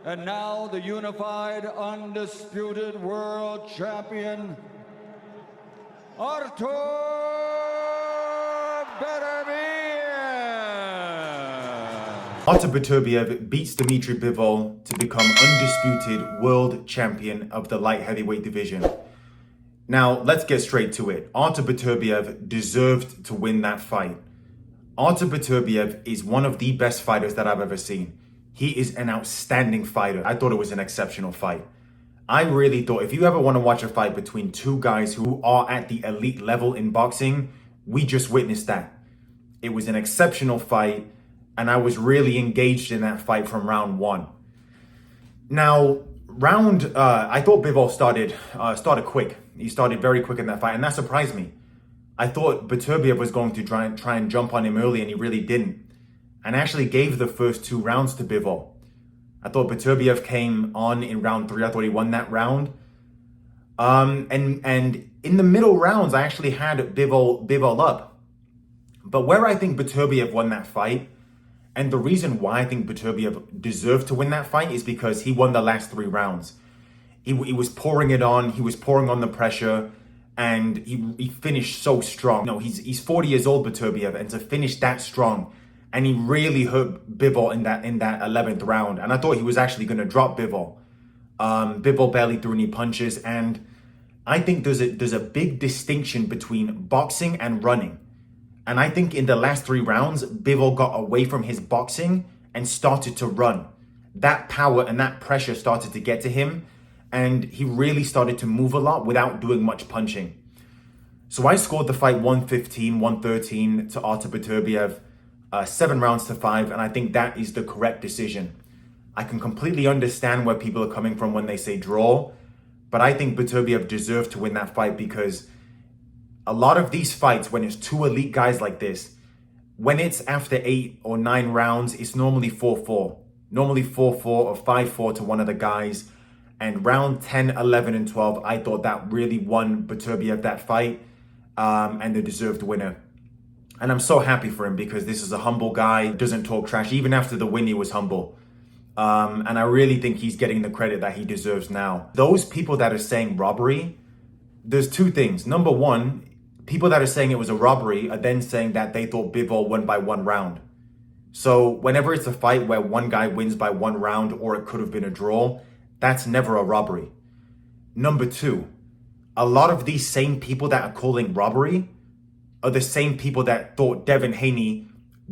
And now the unified, undisputed world champion, Artur Beterbiev. Artur Beterbiev beats Dmitry Bivol to become undisputed world champion of the light heavyweight division. Now, let's get straight to it. Artur Beterbiev deserved to win that fight. Artur Beterbiev is one of the best fighters that I've ever seen. He is an outstanding fighter. I thought it was an exceptional fight. I really thought if you ever want to watch a fight between two guys who are at the elite level in boxing, we just witnessed that. It was an exceptional fight, and I was really engaged in that fight from round one. Now, I thought Bivol started quick. He started very quick in that fight, and that surprised me. I thought Beterbiev was going to try and jump on him early, and he really didn't. And actually gave the first 2 rounds to Bivol. I thought Beterbiev came on in round 3. I thought he won that round. And in the middle rounds, I actually had Bivol up. But where I think Beterbiev won that fight, and the reason why I think Beterbiev deserved to win that fight is because he won the last 3 rounds. He was pouring it on. He was pouring on the pressure, and he finished so strong. You know, he's 40 years old, Beterbiev, and to finish that strong. And he really hurt Bivol in that 11th round. And I thought he was actually going to drop Bivol. Bivol barely threw any punches. And I think there's a big distinction between boxing and running. And I think in the last 3 rounds, Bivol got away from his boxing and started to run. That power and that pressure started to get to him. And he really started to move a lot without doing much punching. So I scored the fight 115, 113 to Artur Beterbiev. 7 rounds to 5, and I think that is the correct decision. I can completely understand where people are coming from when they say draw, but I think Beterbiev deserved to win that fight because a lot of these fights, when it's 2 elite guys like this, when it's after 8 or 9 rounds, it's normally 4-4. Normally 4-4 or 5-4 to one of the guys. And round 10, 11, and 12, I thought that really won Beterbiev that fight and the deserved winner. And I'm so happy for him because this is a humble guy, doesn't talk trash. Even after the win, he was humble. And I really think he's getting the credit that he deserves now. Those people that are saying robbery, there's 2 things. Number one, people that are saying it was a robbery are then saying that they thought Bivol won by 1 round. So whenever it's a fight where one guy wins by 1 round or it could have been a draw, that's never a robbery. Number 2, a lot of these same people that are calling robbery are the same people that thought Devin Haney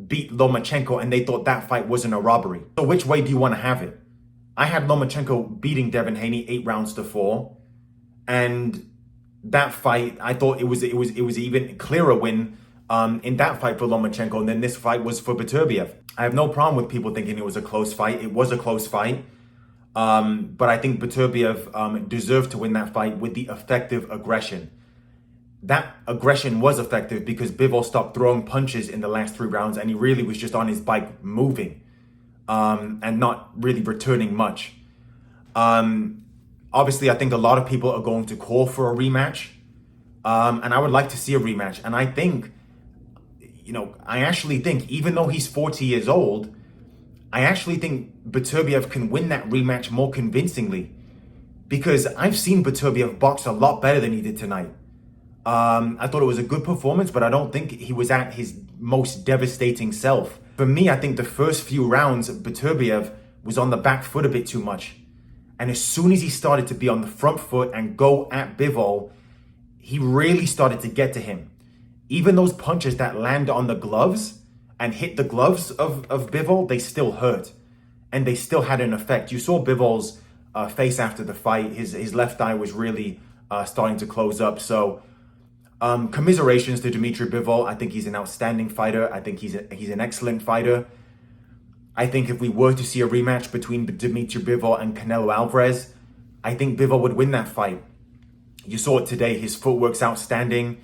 beat Lomachenko and they thought that fight wasn't a robbery. So which way do you want to have it? I had Lomachenko beating Devin Haney 8 rounds to 4. And that fight, I thought it was even clearer win in that fight for Lomachenko, and then this fight was for Beterbiev. I have no problem with people thinking it was a close fight. It was a close fight. But I think Beterbiev deserved to win that fight with the effective aggression. That aggression was effective because Bivol stopped throwing punches in the last 3 rounds and he really was just on his bike moving and not really returning much. Obviously, I think a lot of people are going to call for a rematch and I would like to see a rematch. And I think, I actually think even though he's 40 years old, I actually think Beterbiev can win that rematch more convincingly because I've seen Beterbiev box a lot better than he did tonight. I thought it was a good performance, but I don't think he was at his most devastating self. For me, I think the first few rounds, Beterbiev was on the back foot a bit too much. And as soon as he started to be on the front foot and go at Bivol, he really started to get to him. Even those punches that land on the gloves and hit the gloves of Bivol, they still hurt. And they still had an effect. You saw Bivol's face after the fight. His left eye was really starting to close up. So commiserations to Dmitry Bivol. I think he's an outstanding fighter. I think he's an excellent fighter. I think if we were to see a rematch between Dmitry Bivol and Canelo Alvarez, I think Bivol would win that fight. You saw it today. His footwork's outstanding.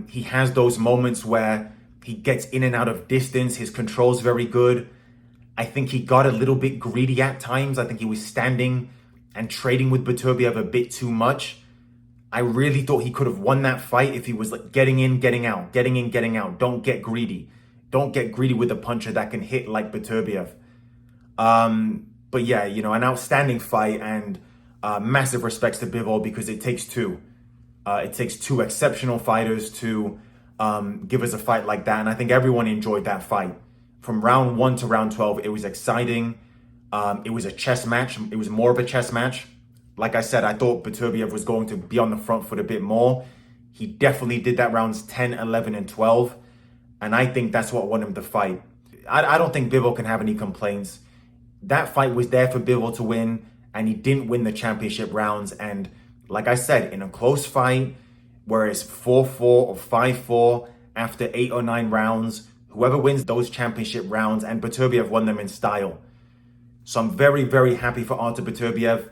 He has those moments where he gets in and out of distance. His control's very good. I think he got a little bit greedy at times. I think he was standing and trading with Beterbiev a bit too much. I really thought he could have won that fight if he was like getting in, getting out, getting in, getting out. Don't get greedy. Don't get greedy with a puncher that can hit like Beterbiev. But yeah, an outstanding fight, and massive respects to Bivol, because it takes two. It takes two exceptional fighters to give us a fight like that. And I think everyone enjoyed that fight. From round 1 to round 12, it was exciting. It was a chess match. It was more of a chess match. Like I said, I thought Beterbiev was going to be on the front foot a bit more. He definitely did that rounds 10, 11, and 12. And I think that's what won him the fight. I don't think Bivol can have any complaints. That fight was there for Bivol to win, and he didn't win the championship rounds. And like I said, in a close fight, where it's 4-4 or 5-4 after 8 or 9 rounds, whoever wins those championship rounds, and Beterbiev won them in style. So I'm very, very happy for Artur Beterbiev.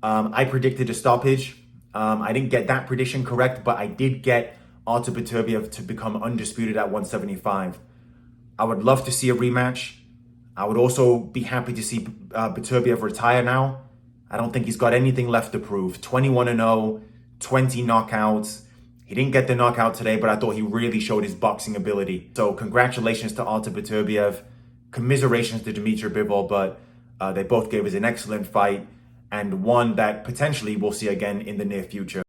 I predicted a stoppage. I didn't get that prediction correct, but I did get Artur Beterbiev to become undisputed at 175. I would love to see a rematch. I would also be happy to see Beterbiev retire now. I don't think he's got anything left to prove. 21-0, 20 knockouts. He didn't get the knockout today, but I thought he really showed his boxing ability. So congratulations to Artur Beterbiev. Commiserations to Dmitry Bivol, but they both gave us an excellent fight, and one that potentially we'll see again in the near future.